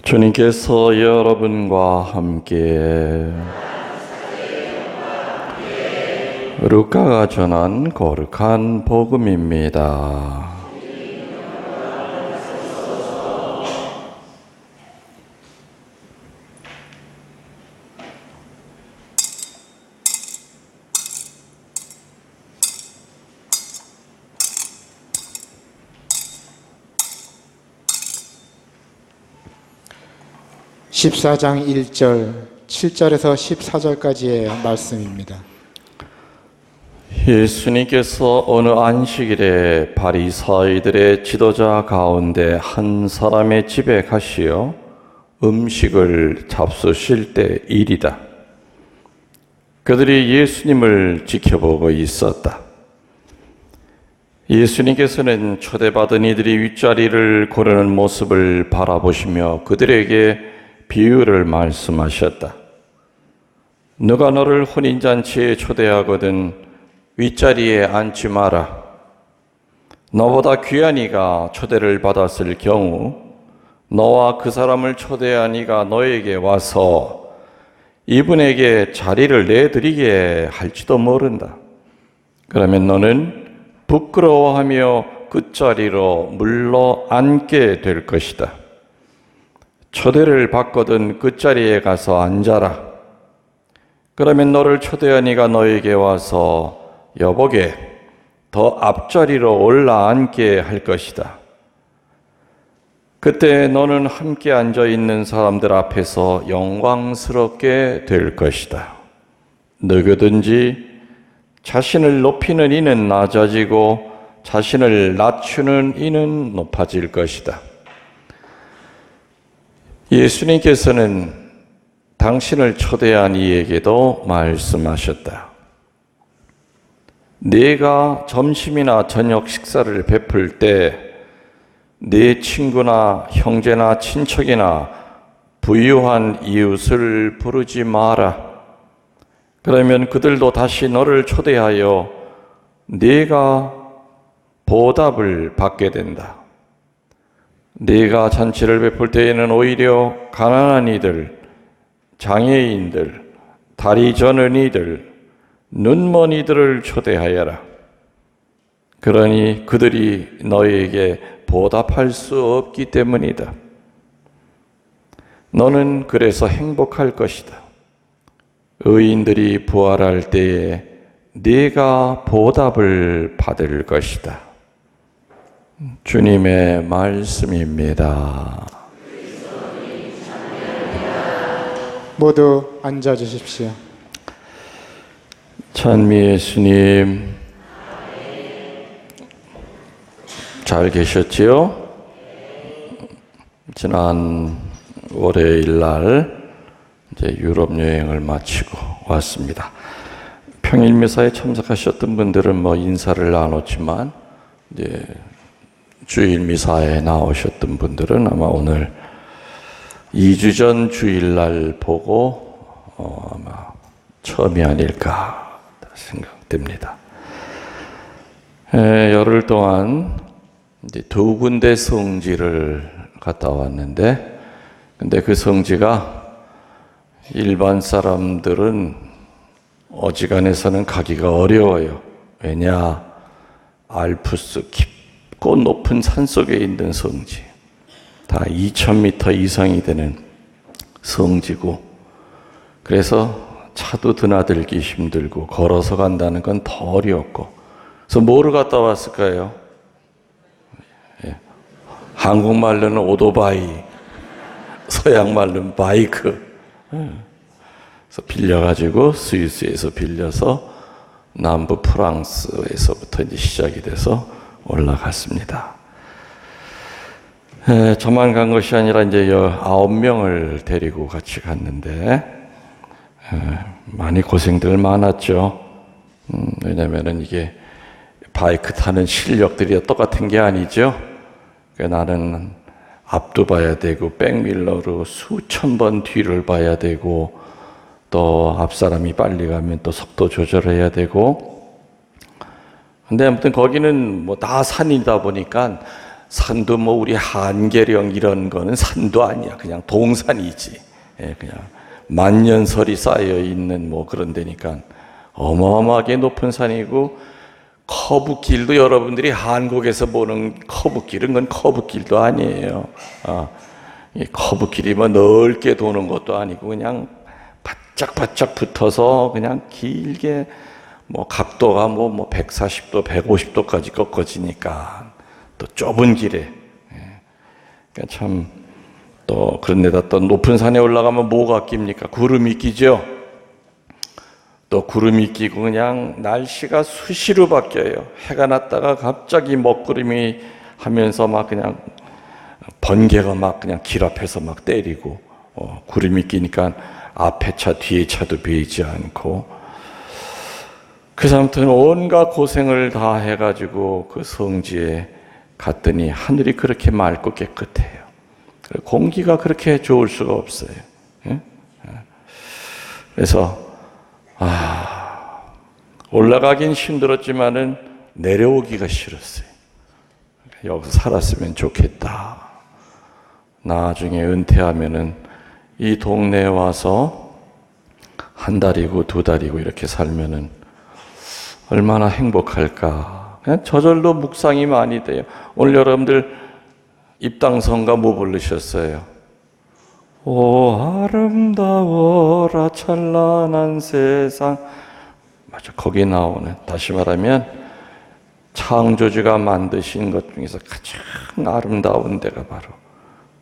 주님께서 여러분과 함께 루카가 전한 거룩한 복음입니다. (14장) 1절, 7절에서 14절까지의 말씀입니다. 예수님께서 어느 안식일에 바리사이들의 지도자 가운데 한 사람의 집에 가시어 음식을 잡수실 때 일이다. 그들이 예수님을 지켜보고 있었다. 예수님께서는 초대받은 이들이 윗자리를 고르는 모습을 바라보시며 그들에게 비유를 말씀하셨다. 누가 너를 혼인잔치에 초대하거든 윗자리에 앉지 마라. 너보다 귀한 이가 초대를 받았을 경우 너와 그 사람을 초대한 이가 너에게 와서 이분에게 자리를 내드리게 할지도 모른다. 그러면 너는 부끄러워하며 그 자리로 물러 앉게 될 것이다. 초대를 받거든 그 자리에 가서 앉아라. 그러면 너를 초대한 이가 너에게 와서 여보게 더 앞자리로 올라앉게 할 것이다. 그때 너는 함께 앉아 있는 사람들 앞에서 영광스럽게 될 것이다. 누구든지 자신을 높이는 이는 낮아지고 자신을 낮추는 이는 높아질 것이다. 예수님께서는 당신을 초대한 이에게도 말씀하셨다. 네가 점심이나 저녁 식사를 베풀 때 네 친구나 형제나 친척이나 부유한 이웃을 부르지 마라. 그러면 그들도 다시 너를 초대하여 네가 보답을 받게 된다. 네가 잔치를 베풀 때에는 오히려 가난한 이들, 장애인들, 다리 저는 이들, 눈먼 이들을 초대하여라. 그러니 그들이 너에게 보답할 수 없기 때문이다. 너는 그래서 행복할 것이다. 의인들이 부활할 때에 네가 보답을 받을 것이다. 주님의 말씀입니다. 모두 앉아 주십시오. 찬미 예수님, 잘 계셨지요? 지난 월요일 날 이제 유럽 여행을 마치고 왔습니다. 평일 미사에 참석하셨던 분들은 인사를 나눴지만 이제 주일 미사에 나오셨던 분들은 아마 오늘 2주 전 주일날 보고 아마 처음이 아닐까 생각됩니다. 열흘 동안 이제 2군데 성지를 갔다 왔는데, 근데 그 성지가 일반 사람들은 어지간해서는 가기가 어려워요. 왜냐? 알프스 깊고 높은 산 속에 있는 성지. 다 2000m 이상이 되는 성지고, 그래서 차도 드나들기 힘들고 걸어서 간다는 건 더 어려웠고, 그래서 뭐를 갔다 왔을까요? 한국말로는 오토바이, 서양말로는 바이크. 그래서 빌려가지고 스위스에서 빌려서 남부 프랑스에서부터 이제 시작이 돼서 올라갔습니다. 저만 간 것이 아니라 이제 9명을 데리고 같이 갔는데 많이 고생들 많았죠. 왜냐면은 이게 바이크 타는 실력들이 똑같은 게 아니죠. 그러니까 나는 앞도 봐야 되고 백밀러로 수천 번 뒤를 봐야 되고 또 앞사람이 빨리 가면 또 속도 조절해야 되고, 근데 아무튼 거기는 다 산이다 보니까 산도 뭐 우리 한계령 이런 거는 산도 아니야. 그냥 동산이지. 예, 그냥 만년설이 쌓여 있는 뭐 그런 데니까 어마어마하게 높은 산이고, 커브길도 여러분들이 한국에서 보는 커브길은 건 커브길도 아니에요. 이 커브길이 뭐 넓게 도는 것도 아니고 그냥 바짝바짝 붙어서 그냥 길게 뭐 각도가 뭐 140도, 150도까지 꺾어지니까 또 좁은 길에. 그러니까 참 또 그런 데다 또 높은 산에 올라가면 뭐가 낍니까? 구름이 끼죠. 또 구름이 끼고 그냥 날씨가 수시로 바뀌어요. 해가 났다가 갑자기 먹구름이 하면서 막 그냥 번개가 막 그냥 길 앞에서 막 때리고, 구름이 끼니까 앞에 차 뒤에 차도 보이지 않고. 그래서 아무튼 온갖 고생을 다 해가지고 그 성지에 갔더니 하늘이 그렇게 맑고 깨끗해요. 공기가 그렇게 좋을 수가 없어요. 그래서 올라가긴 힘들었지만은 내려오기가 싫었어요. 여기서 살았으면 좋겠다. 나중에 은퇴하면은 이 동네에 와서 한 달이고 두 달이고 이렇게 살면은 얼마나 행복할까. 그냥 저절로 묵상이 많이 돼요. 오늘 여러분들 입당성가 뭐 부르셨어요? 오 아름다워라 찬란한 세상. 맞아, 거기 나오는, 다시 말하면 창조주가 만드신 것 중에서 가장 아름다운 데가 바로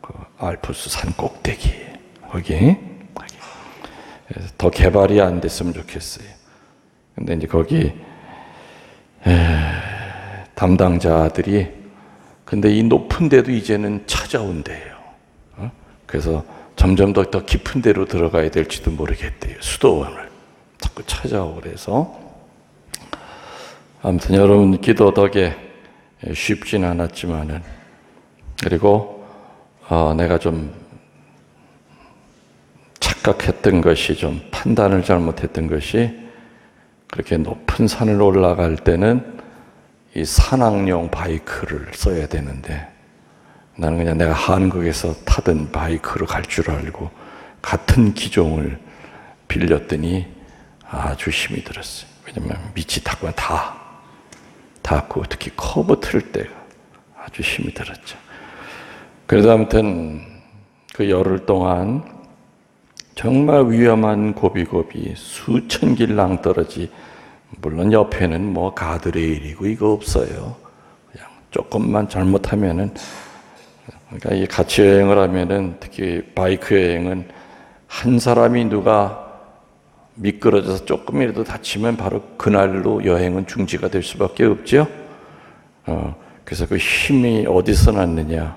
그 알프스 산 꼭대기예요. 거기. 그래서 더 개발이 안 됐으면 좋겠어요. 근데 이제 거기 담당자들이 근데 이 높은 데도 이제는 찾아온대요. 그래서 점점 더 깊은 데로 들어가야 될지도 모르겠대요. 수도원을 자꾸 찾아오래서. 아무튼 여러분 기도 덕에 쉽진 않았지만은, 그리고 내가 좀 착각했던 것이, 좀 판단을 잘못했던 것이, 그렇게 높은 산을 올라갈 때는 이 산악용 바이크를 써야 되는데 나는 그냥 내가 한국에서 타던 바이크로 갈 줄 알고 같은 기종을 빌렸더니 아주 힘이 들었어요. 왜냐면 밑이 탁구가 다 닿고 특히 커브 틀 때가 아주 힘이 들었죠. 그래서 아무튼 그 열흘 동안 정말 위험한 고비고비 수천 길 낭떠러지, 물론 옆에는 뭐 가드레일이고 이거 없어요. 그냥 조금만 잘못하면은, 그러니까 이 같이 여행을 하면은, 특히 바이크 여행은 한 사람이 누가 미끄러져서 조금이라도 다치면 바로 그날로 여행은 중지가 될 수밖에 없죠. 그래서 그 힘이 어디서 났느냐?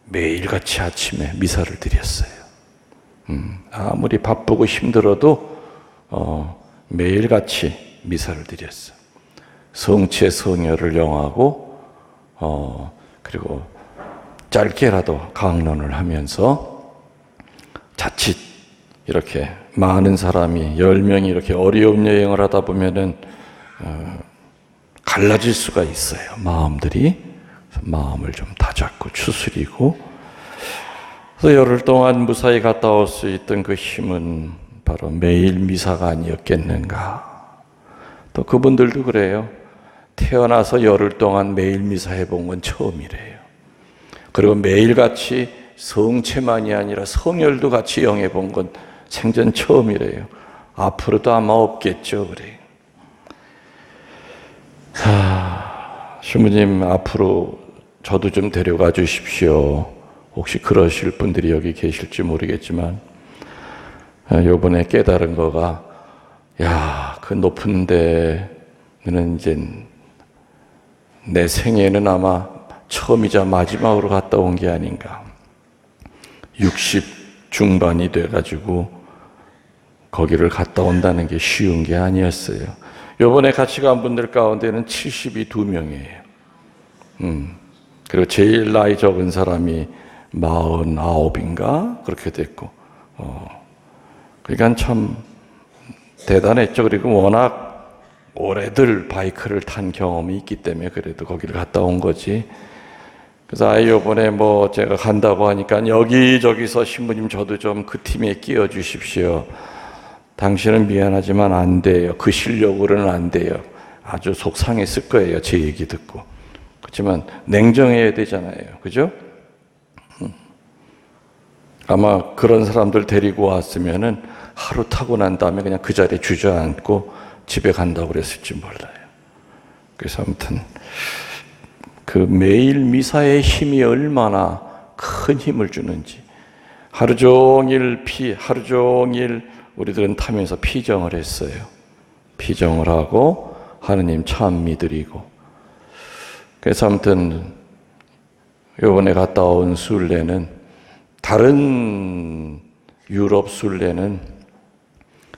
매일같이 아침에 미사를 드렸어요. 아무리 바쁘고 힘들어도 매일같이 미사를 드렸어요. 성체 성혈을 영하고 그리고 짧게라도 강론을 하면서, 자칫 이렇게 많은 사람이 10명이 이렇게 어려운 여행을 하다 보면은 갈라질 수가 있어요. 마음들이. 그래서 마음을 좀 다잡고 추스리고, 그래서 열흘 동안 무사히 갔다 올 수 있던 그 힘은 바로 매일 미사가 아니었겠는가. 또 그분들도 그래요. 태어나서 열흘 동안 매일 미사 해본 건 처음이래요. 그리고 매일같이 성체만이 아니라 성혈도 같이 영해본 건 생전 처음이래요. 앞으로도 아마 없겠죠. 그래요. 신부님 앞으로 저도 좀 데려가 주십시오. 혹시 그러실 분들이 여기 계실지 모르겠지만, 요번에 깨달은 거가, 그 높은 데는 이제 내 생애는 아마 처음이자 마지막으로 갔다 온 게 아닌가. 60 중반이 돼가지고 거기를 갔다 온다는 게 쉬운 게 아니었어요. 요번에 같이 간 분들 가운데는 70이 2명이에요. 그리고 제일 나이 적은 사람이 49인가? 그렇게 됐고. 그러니까 참 대단했죠. 그리고 워낙 오래들 바이크를 탄 경험이 있기 때문에 그래도 거기를 갔다 온 거지. 그래서 요번에 제가 간다고 하니까 여기저기서 신부님 저도 좀 그 팀에 끼워 주십시오. 당신은 미안하지만 안 돼요. 그 실력으로는 안 돼요. 아주 속상했을 거예요. 제 얘기 듣고. 그렇지만 냉정해야 되잖아요. 그죠? 아마 그런 사람들 데리고 왔으면은 하루 타고 난 다음에 그냥 그 자리에 주저앉고 집에 간다고 그랬을지 몰라요. 그래서 아무튼 그 매일 미사의 힘이 얼마나 큰 힘을 주는지 하루 종일 우리들은 타면서 피정을 했어요. 피정을 하고 하느님 참 믿으리고. 그래서 아무튼 이번에 갔다 온 순례는 다른 유럽 순례는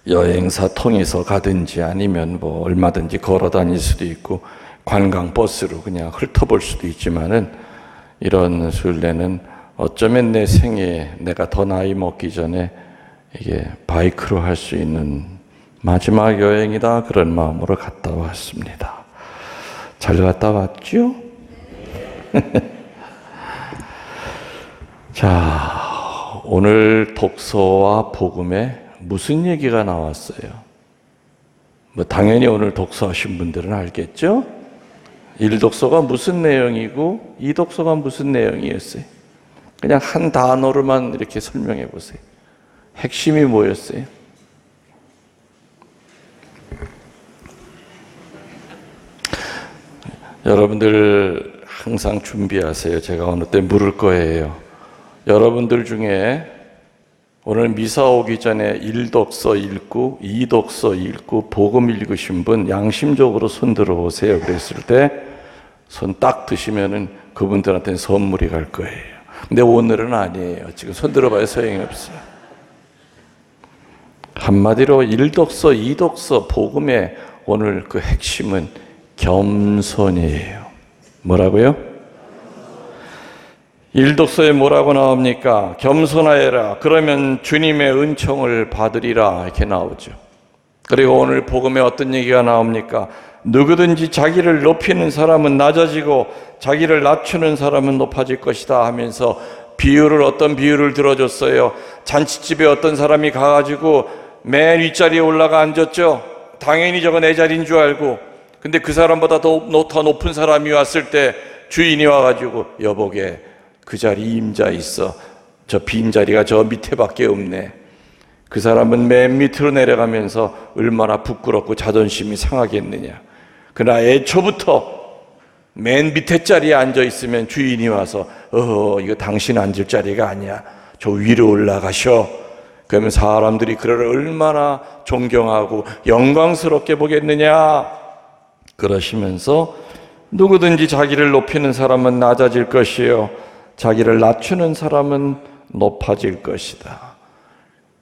여행사 통해서 가든지 아니면 얼마든지 걸어 다닐 수도 있고 관광버스로 그냥 훑어볼 수도 있지만은 이런 순례는 어쩌면 내 생에 내가 더 나이 먹기 전에 이게 바이크로 할 수 있는 마지막 여행이다 그런 마음으로 갔다 왔습니다. 잘 갔다 왔죠? 자, 오늘 독서와 복음에 무슨 얘기가 나왔어요? 당연히 오늘 독서하신 분들은 알겠죠? 1독서가 무슨 내용이고 2독서가 무슨 내용이었어요? 그냥 한 단어로만 이렇게 설명해 보세요. 핵심이 뭐였어요? 여러분들 항상 준비하세요. 제가 어느 때 물을 거예요. 여러분들 중에 오늘 미사 오기 전에 1독서 읽고 2독서 읽고 복음 읽으신 분 양심적으로 손 들어보세요. 그랬을 때 손 딱 드시면은 그분들한테는 선물이 갈 거예요. 근데 오늘은 아니에요. 지금 손 들어봐야 소용이 없어요. 한마디로 1독서, 2독서 복음의 오늘 그 핵심은 겸손이에요. 뭐라고요? 1독서에 뭐라고 나옵니까? 겸손하여라. 그러면 주님의 은총을 받으리라. 이렇게 나오죠. 그리고 오늘 복음에 어떤 얘기가 나옵니까? 누구든지 자기를 높이는 사람은 낮아지고 자기를 낮추는 사람은 높아질 것이다 하면서 어떤 비유를 들어줬어요. 잔치집에 어떤 사람이 가가지고 맨 윗자리에 올라가 앉았죠. 당연히 저거 내 자리인 줄 알고. 근데 그 사람보다 더 높은 사람이 왔을 때 주인이 와가지고 여보게 그 자리 임자 있어. 저 빈자리가 저 밑에밖에 없네. 그 사람은 맨 밑으로 내려가면서 얼마나 부끄럽고 자존심이 상하겠느냐. 그러나 애초부터 맨 밑에 자리에 앉아 있으면 주인이 와서 이거 당신 앉을 자리가 아니야. 저 위로 올라가셔. 그러면 사람들이 그를 얼마나 존경하고 영광스럽게 보겠느냐. 그러시면서 누구든지 자기를 높이는 사람은 낮아질 것이요 자기를 낮추는 사람은 높아질 것이다.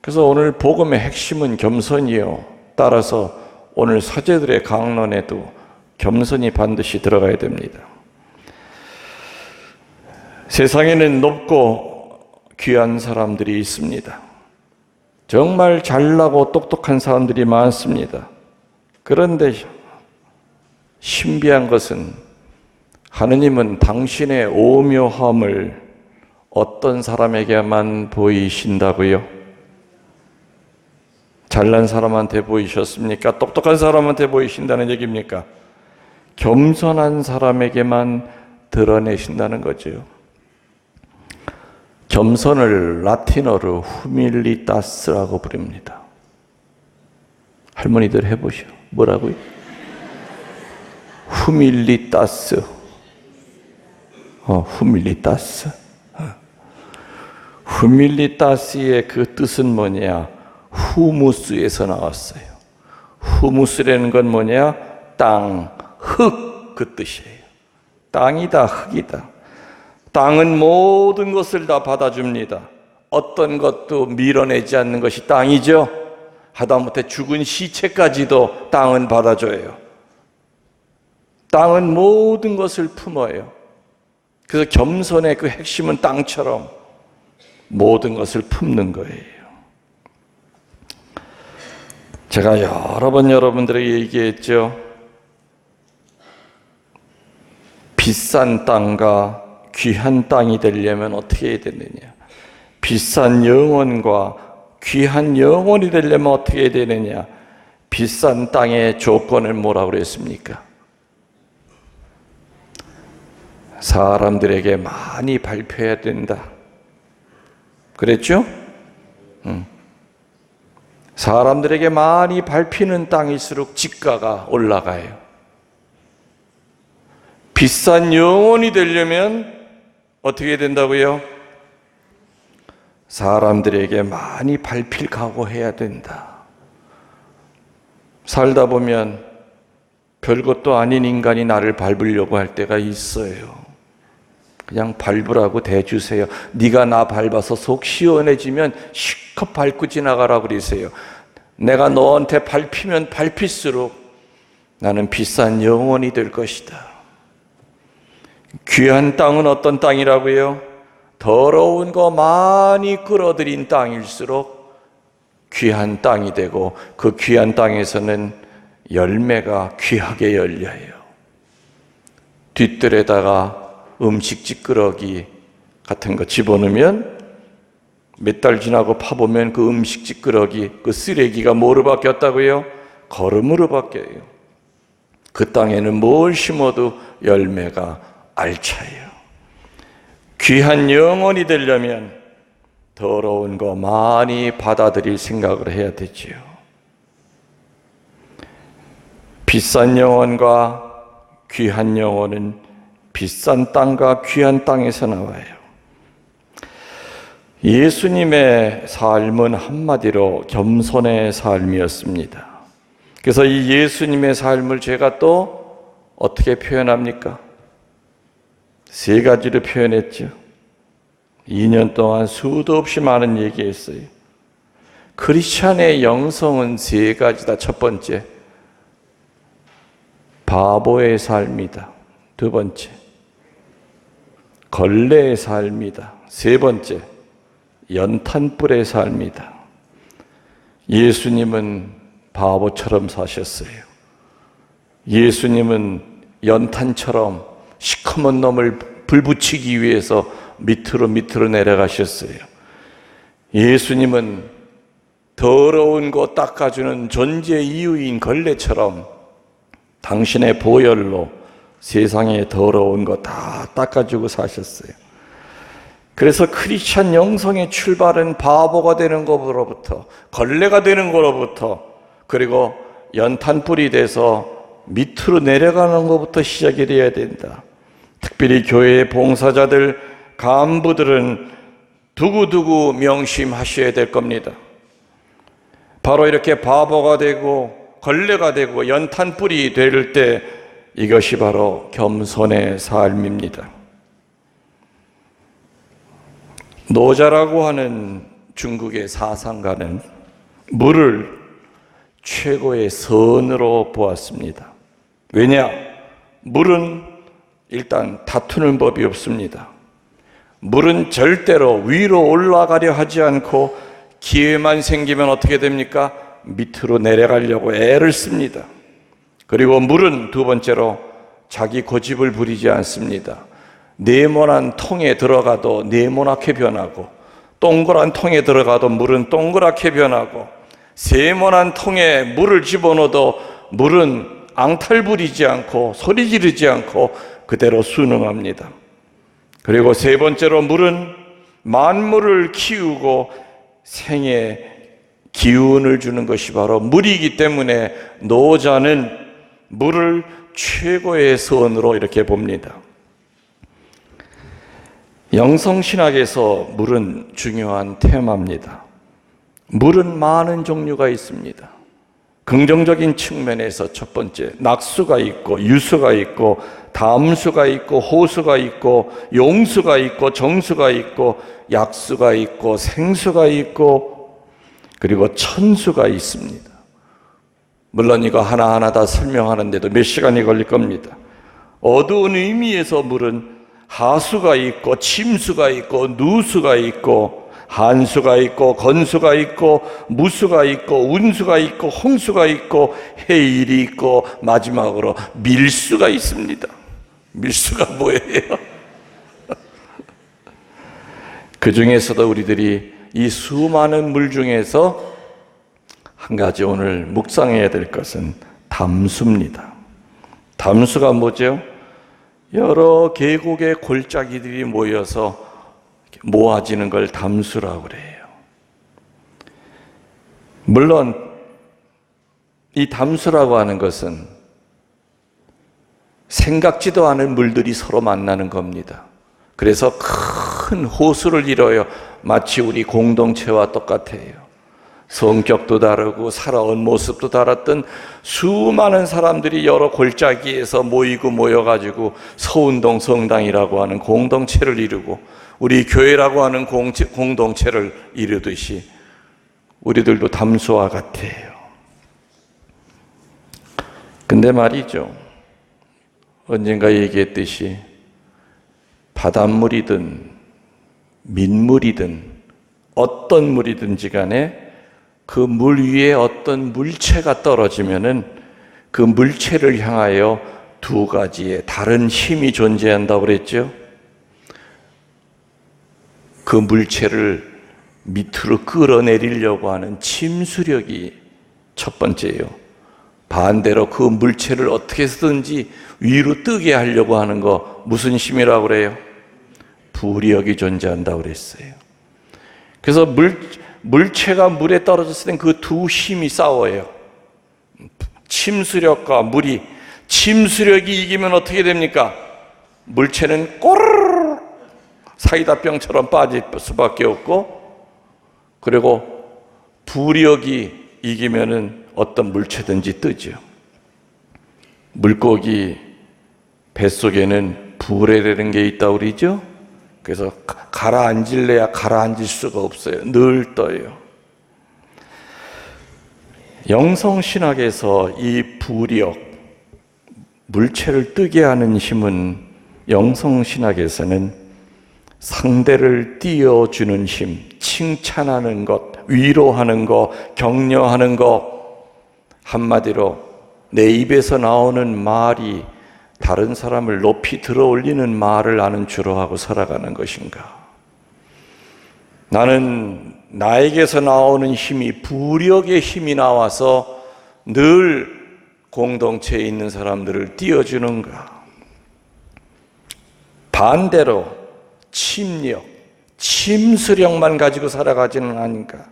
그래서 오늘 복음의 핵심은 겸손이요. 따라서 오늘 서재들의 강론에도 겸손이 반드시 들어가야 됩니다. 세상에는 높고 귀한 사람들이 있습니다. 정말 잘나고 똑똑한 사람들이 많습니다. 그런데 신비한 것은 하느님은 당신의 오묘함을 어떤 사람에게만 보이신다고요? 잘난 사람한테 보이셨습니까? 똑똑한 사람한테 보이신다는 얘기입니까? 겸손한 사람에게만 드러내신다는 거죠. 겸손을 라틴어로 후밀리타스라고 부릅니다. 할머니들 해보시오. 뭐라고요? 후밀리타스. 후밀리타스. 후밀리타스의 그 뜻은 뭐냐? 후무스에서 나왔어요. 후무스라는 건 뭐냐? 땅, 흙, 그 뜻이에요. 땅이다, 흙이다. 땅은 모든 것을 다 받아줍니다. 어떤 것도 밀어내지 않는 것이 땅이죠. 하다못해 죽은 시체까지도 땅은 받아줘요. 땅은 모든 것을 품어요. 그래서 겸손의 그 핵심은 땅처럼 모든 것을 품는 거예요. 제가 여러 번 여러분들에게 얘기했죠. 비싼 땅과 귀한 땅이 되려면 어떻게 해야 되느냐? 비싼 영혼과 귀한 영혼이 되려면 어떻게 해야 되느냐? 비싼 땅의 조건을 뭐라고 그랬습니까? 사람들에게 많이 발표해야 된다. 그랬죠? 사람들에게 많이 밟히는 땅일수록 지가가 올라가요. 비싼 영혼이 되려면 어떻게 된다고요? 사람들에게 많이 밟힐 각오해야 된다. 살다 보면 별것도 아닌 인간이 나를 밟으려고 할 때가 있어요. 그냥 밟으라고 대주세요. 네가 나 밟아서 속 시원해지면 실컷 밟고 지나가라고 그러세요. 내가 너한테 밟히면 밟힐수록 나는 비싼 영혼이 될 것이다. 귀한 땅은 어떤 땅이라고요? 더러운 거 많이 끌어들인 땅일수록 귀한 땅이 되고, 그 귀한 땅에서는 열매가 귀하게 열려요. 뒷뜰에다가 음식 찌끄러기 같은 거 집어넣으면 몇 달 지나고 파보면 그 음식 찌끄러기, 그 쓰레기가 뭐로 바뀌었다고요? 거름으로 바뀌어요. 그 땅에는 뭘 심어도 열매가 알차요. 귀한 영혼이 되려면 더러운 거 많이 받아들일 생각을 해야 되지요. 비싼 영혼과 귀한 영혼은 비싼 땅과 귀한 땅에서 나와요. 예수님의 삶은 한마디로 겸손의 삶이었습니다. 그래서 이 예수님의 삶을 제가 또 어떻게 표현합니까? 세 가지로 표현했죠. 2년 동안 수도 없이 많은 얘기했어요. 크리스찬의 영성은 세 가지다. 첫 번째, 바보의 삶이다. 두 번째, 걸레의 삶이다. 세 번째, 연탄불의 삶이다. 예수님은 바보처럼 사셨어요. 예수님은 연탄처럼 시커먼 놈을 불 붙이기 위해서 밑으로 내려가셨어요. 예수님은 더러운 거 닦아주는 존재 이유인 걸레처럼 당신의 보혈로 세상에 더러운 거 다 닦아주고 사셨어요. 그래서 크리스찬 영성의 출발은 바보가 되는 것으로부터, 걸레가 되는 것으로부터, 그리고 연탄불이 돼서 밑으로 내려가는 것부터 시작이 되어야 된다. 특별히 교회의 봉사자들, 간부들은 두고두고 명심하셔야 될 겁니다. 바로 이렇게 바보가 되고 걸레가 되고 연탄불이 될 때, 이것이 바로 겸손의 삶입니다. 노자라고 하는 중국의 사상가는 물을 최고의 선으로 보았습니다. 왜냐? 물은 일단 다투는 법이 없습니다. 물은 절대로 위로 올라가려 하지 않고 기회만 생기면 어떻게 됩니까? 밑으로 내려가려고 애를 씁니다. 그리고 물은 두 번째로 자기 고집을 부리지 않습니다. 네모난 통에 들어가도 네모나게 변하고, 동그란 통에 들어가도 물은 동그랗게 변하고, 세모난 통에 물을 집어넣어도 물은 앙탈 부리지 않고 소리 지르지 않고 그대로 순응합니다. 그리고 세 번째로 물은 만물을 키우고 생에 기운을 주는 것이 바로 물이기 때문에 노자는 물을 최고의 선으로 이렇게 봅니다. 영성신학에서 물은 중요한 테마입니다. 물은 많은 종류가 있습니다. 긍정적인 측면에서 첫 번째, 낙수가 있고 유수가 있고 담수가 있고 호수가 있고 용수가 있고 정수가 있고 약수가 있고 생수가 있고 그리고 천수가 있습니다. 물론 이거 하나하나 다 설명하는데도 몇 시간이 걸릴 겁니다. 어두운 의미에서 물은 하수가 있고 침수가 있고 누수가 있고 한수가 있고 건수가 있고 무수가 있고 운수가 있고 홍수가 있고 해일이 있고 마지막으로 밀수가 있습니다. 밀수가 뭐예요? 그 중에서도 우리들이 이 수많은 물 중에서 한 가지 오늘 묵상해야 될 것은 담수입니다. 담수가 뭐죠? 여러 계곡의 골짜기들이 모여서 모아지는 걸 담수라고 그래요. 물론 이 담수라고 하는 것은 생각지도 않은 물들이 서로 만나는 겁니다. 그래서 큰 호수를 이뤄요. 마치 우리 공동체와 똑같아요. 성격도 다르고 살아온 모습도 다랐던 수많은 사람들이 여러 골짜기에서 모이고 모여가지고 서운동 성당이라고 하는 공동체를 이루고 우리 교회라고 하는 공동체를 이루듯이 우리들도 담수와 같아요. 근데 말이죠, 언젠가 얘기했듯이 바닷물이든 민물이든 어떤 물이든지 간에 그 물 위에 어떤 물체가 떨어지면은 그 물체를 향하여 두 가지의 다른 힘이 존재한다고 그랬죠. 그 물체를 밑으로 끌어내리려고 하는 침수력이 첫 번째예요. 반대로 그 물체를 어떻게 해서든지 위로 뜨게 하려고 하는 거 무슨 힘이라고 그래요? 부력이 존재한다고 그랬어요. 그래서 물체가 물에 떨어졌을 땐 그 두 힘이 싸워요. 침수력과 물이, 침수력이 이기면 어떻게 됩니까? 물체는 꼬르르 사이다병처럼 빠질 수밖에 없고, 그리고 부력이 이기면은 어떤 물체든지 뜨죠. 물고기 뱃속에는 불에라는 게 있다고 그러죠. 그래서 가라앉을래야 가라앉을 수가 없어요. 늘 떠요. 영성신학에서 이 부력, 물체를 뜨게 하는 힘은 영성신학에서는 상대를 띄워주는 힘, 칭찬하는 것, 위로하는 것, 격려하는 것, 한마디로 내 입에서 나오는 말이 다른 사람을 높이 들어올리는 말을 나는 주로 하고 살아가는 것인가? 나는 나에게서 나오는 힘이 부력의 힘이 나와서 늘 공동체에 있는 사람들을 띄워주는가? 반대로 침력, 침수력만 가지고 살아가지는 않은가?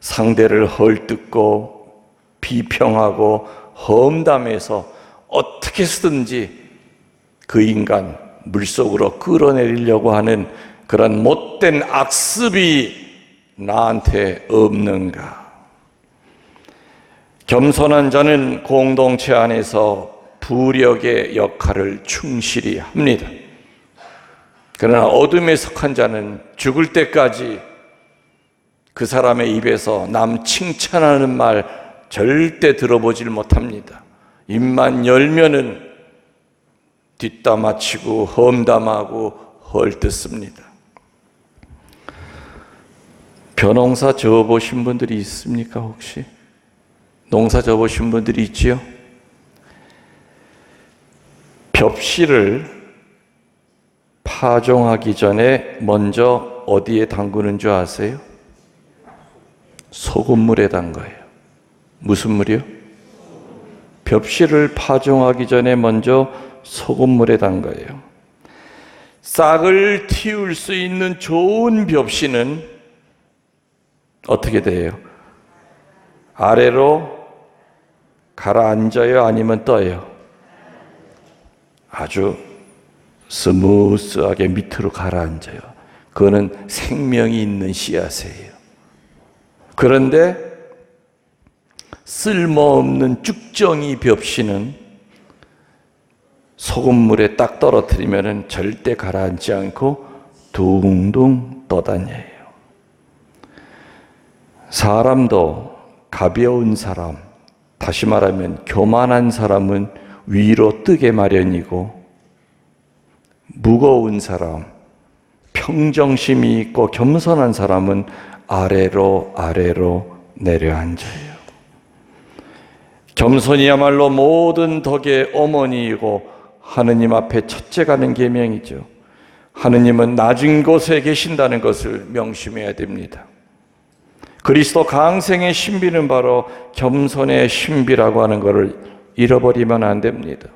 상대를 헐뜯고 비평하고 험담해서 어떻게 해서든지 그 인간 물속으로 끌어내리려고 하는 그런 못된 악습이 나한테 없는가? 겸손한 자는 공동체 안에서 부력의 역할을 충실히 합니다. 그러나 어둠에 속한 자는 죽을 때까지 그 사람의 입에서 남 칭찬하는 말 절대 들어보질 못합니다. 입만 열면은 뒷담화치고 험담하고 헐뜯습니다. 벼농사 지어보신 분들이 있습니까 혹시? 농사 지어보신 분들이 있지요? 벽실을 파종하기 전에 먼저 어디에 담그는 줄 아세요? 소금물에 담가요. 무슨 물이요? 벽실을 파종하기 전에 먼저 소금물에 담가요. 싹을 틔울 수 있는 좋은 벽실은 어떻게 돼요? 아래로 가라앉아요? 아니면 떠요? 아주 스무스하게 밑으로 가라앉아요. 그거는 생명이 있는 씨앗이에요. 그런데 쓸모없는 쭉정이 벽시는 소금물에 딱 떨어뜨리면 절대 가라앉지 않고 둥둥 떠다녀요. 사람도 가벼운 사람, 다시 말하면 교만한 사람은 위로 뜨게 마련이고, 무거운 사람, 평정심이 있고 겸손한 사람은 아래로 내려앉아요. 겸손이야말로 모든 덕의 어머니이고 하느님 앞에 첫째 가는 계명이죠. 하느님은 낮은 곳에 계신다는 것을 명심해야 됩니다. 그리스도 강생의 신비는 바로 겸손의 신비라고 하는 것을 잃어버리면 안 됩니다.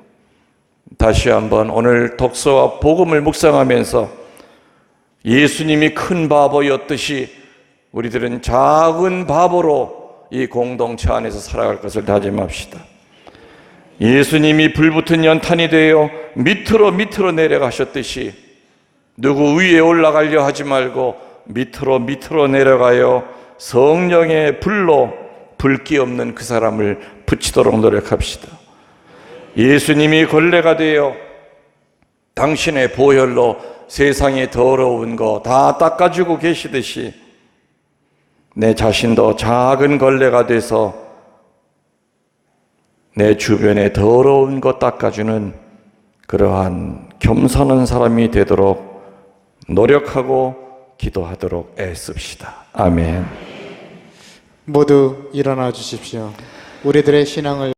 다시 한번 오늘 독서와 복음을 묵상하면서 예수님이 큰 바보였듯이 우리들은 작은 바보로 이 공동체 안에서 살아갈 것을 다짐합시다. 예수님이 불붙은 연탄이 되어 밑으로 내려가셨듯이 누구 위에 올라가려 하지 말고 밑으로 내려가요 성령의 불로 불기 없는 그 사람을 붙이도록 노력합시다. 예수님이 걸레가 되어 당신의 보혈로 세상의 더러운 거 다 닦아주고 계시듯이 내 자신도 작은 걸레가 돼서 내 주변에 더러운 것 닦아주는 그러한 겸손한 사람이 되도록 노력하고 기도하도록 애씁시다. 아멘. 모두 일어나 주십시오. 우리들의 신앙을